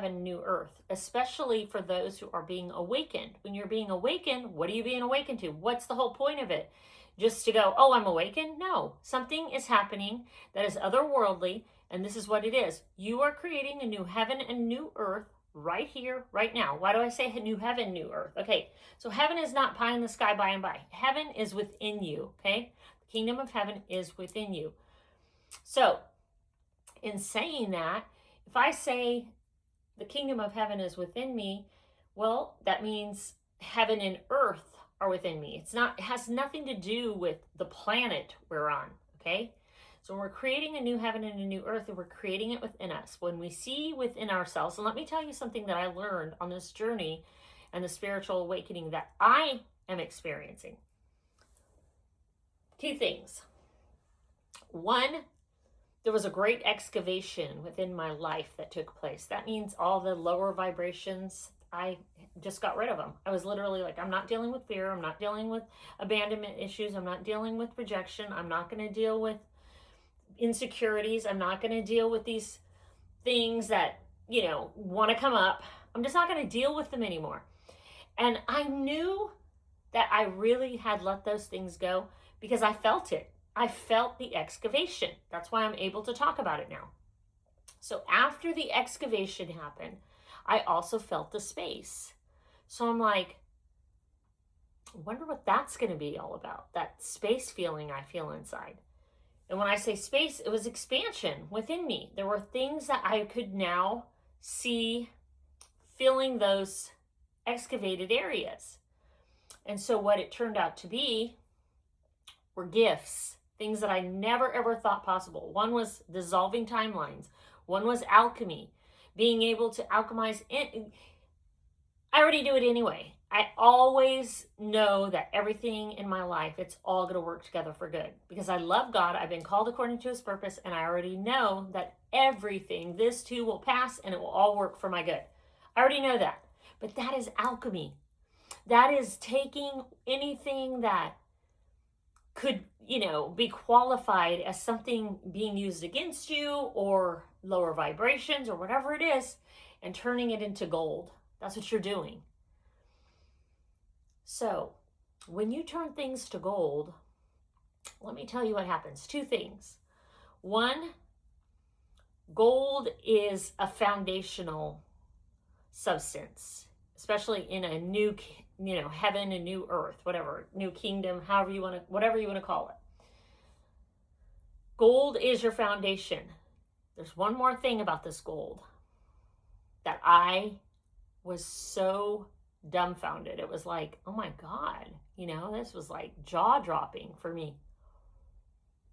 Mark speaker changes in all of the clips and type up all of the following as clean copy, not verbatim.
Speaker 1: a new earth, especially for those who are being awakened. When you're being awakened, what are you being awakened to? What's the whole point of it? Just to go, oh, I'm awakened? No, something is happening that is otherworldly, and this is what it is. You are creating a new heaven and new earth right here, right now. Why do I say new heaven, new earth? Okay, so heaven is not pie in the sky by and by. Heaven is within you, okay? The kingdom of heaven is within you. So, in saying that, if I say the kingdom of heaven is within me, well, that means heaven and earth are within me. It has nothing to do with the planet we're on, okay? So we're creating a new heaven and a new earth, and we're creating it within us. When we see within ourselves, and let me tell you something that I learned on this journey and the spiritual awakening that I am experiencing. Two things. One, there was a great excavation within my life that took place. That means all the lower vibrations, I just got rid of them. I was literally like, I'm not dealing with fear. I'm not dealing with abandonment issues. I'm not dealing with rejection. I'm not going to deal with insecurities. I'm not going to deal with these things that, want to come up. I'm just not going to deal with them anymore. And I knew that I really had let those things go because I felt it. I felt the excavation. That's why I'm able to talk about it now. So after the excavation happened, I also felt the space. So I'm like, I wonder what that's going to be all about, that space feeling I feel inside. And when I say space, it was expansion within me. There were things that I could now see filling those excavated areas. And so what it turned out to be were gifts. Things that I never ever thought possible. One was dissolving timelines. One was alchemy, being able to alchemize. I already do it anyway. I always know that everything in my life, it's all going to work together for good because I love God. I've been called according to his purpose, and I already know that everything, this too, will pass and it will all work for my good. I already know that. But that is alchemy. That is taking anything that could, be qualified as something being used against you or lower vibrations or whatever it is and turning it into gold. That's what you're doing. So when you turn things to gold, let me tell you what happens. Two things. One, gold is a foundational substance, especially in a new heaven and new earth, whatever, new kingdom, whatever you want to call it. Gold is your foundation. There's one more thing about this gold that I was so dumbfounded. It was like, oh my God, this was like jaw-dropping for me.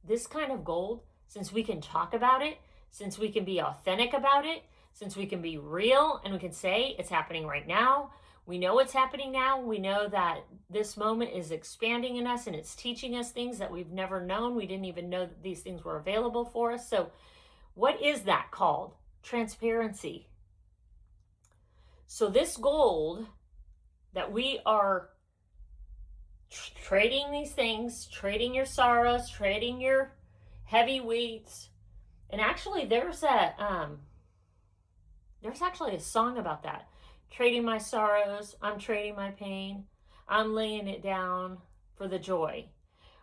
Speaker 1: This kind of gold, since we can talk about it, since we can be authentic about it, since we can be real and we can say it's happening right now, we know it's happening now. We know that this moment is expanding in us and it's teaching us things that we've never known. We didn't even know that these things were available for us. So what is that called? Transparency. So this gold that we are trading these things, trading your sorrows, trading your heavy weights. And actually there's actually a song about that. Trading my sorrows, I'm trading my pain, I'm laying it down for the joy.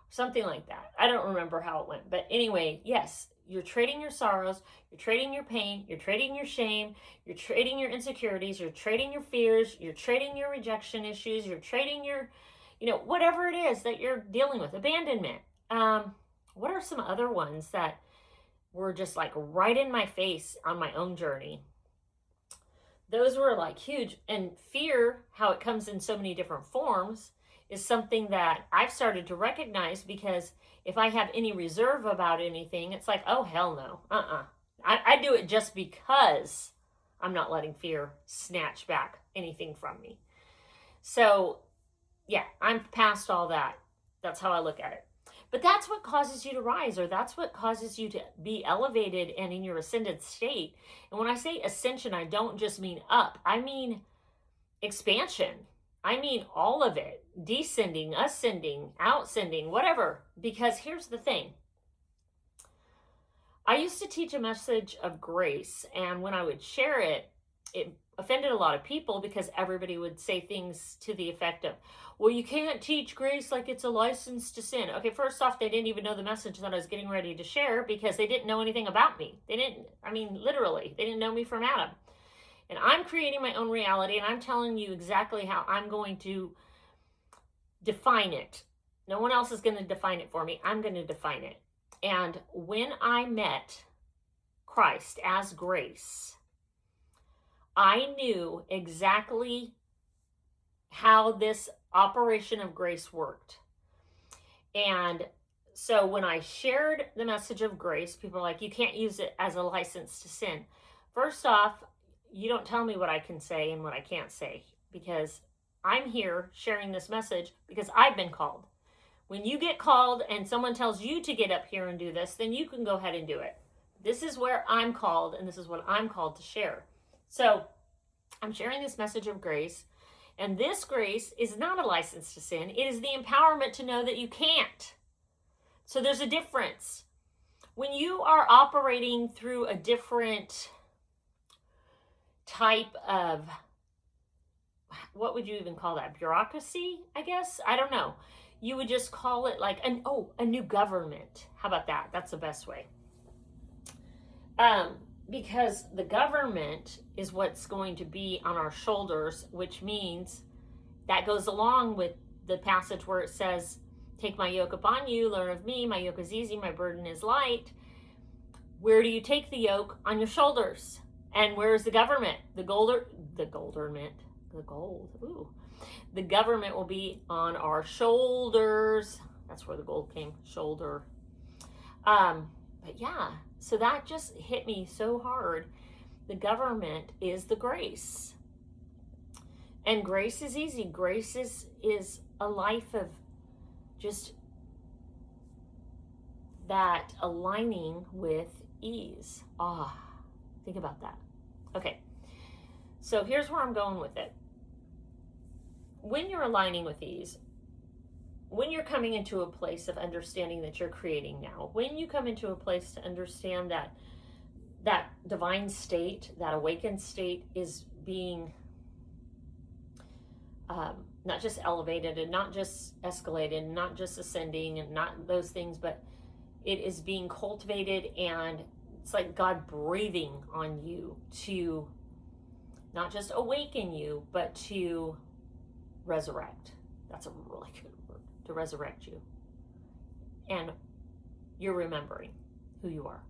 Speaker 1: Something like that. I don't remember how it went. But anyway, yes, you're trading your sorrows, you're trading your pain, you're trading your shame, you're trading your insecurities, you're trading your fears, you're trading your rejection issues, you're trading your, whatever it is that you're dealing with, abandonment. What are some other ones that were just like right in my face on my own journey? Those were like huge. And fear, how it comes in so many different forms, is something that I've started to recognize because if I have any reserve about anything, it's like, oh, hell no. I do it just because I'm not letting fear snatch back anything from me. So, yeah, I'm past all that. That's how I look at it. But that's what causes you to rise, or that's what causes you to be elevated and in your ascended state. And when I say ascension, I don't just mean up. I mean expansion. I mean all of it. Descending, ascending, outsending, whatever. Because here's the thing. I used to teach a message of grace, and when I would share it, it offended a lot of people because everybody would say things to the effect of, well, you can't teach grace like it's a license to sin. Okay, first off, they didn't even know the message that I was getting ready to share because they didn't know anything about me. They didn't, I mean, literally, they didn't know me from Adam. And I'm creating my own reality, and I'm telling you exactly how I'm going to define it. No one else is going to define it for me. I'm going to define it. And when I met Christ as grace, I knew exactly how this operation of grace worked. And so when I shared the message of grace, people are like, you can't use it as a license to sin. First off, you don't tell me what I can say and what I can't say, because I'm here sharing this message because I've been called. When you get called and someone tells you to get up here and do this, then you can go ahead and do it. This is where I'm called, and this is what I'm called to share. So I'm sharing this message of grace, and this grace is not a license to sin. It is the empowerment to know that you can't. So there's a difference. When you are operating through a different type of, what would you even call that? Bureaucracy, I guess? I don't know. You would just call it like a new government. How about that? That's the best way. Because the government is what's going to be on our shoulders, which means that goes along with the passage where it says, take my yoke upon you, learn of me, my yoke is easy, my burden is light. Where do you take the yoke? On your shoulders. And where's the government? The gold. Ooh. The government will be on our shoulders. That's where the gold came, shoulder. But yeah, so that just hit me so hard. The government is the grace. And grace is easy. Grace is a life of just that aligning with ease. Think about that. Okay, so here's where I'm going with it. When you're aligning with ease, when you're coming into a place of understanding that you're creating now, when you come into a place to understand that divine state, that awakened state is being not just elevated and not just escalated and not just ascending and not those things, but it is being cultivated, and it's like God breathing on you to not just awaken you, but to resurrect. That's a really good word, to resurrect you. And you're remembering who you are.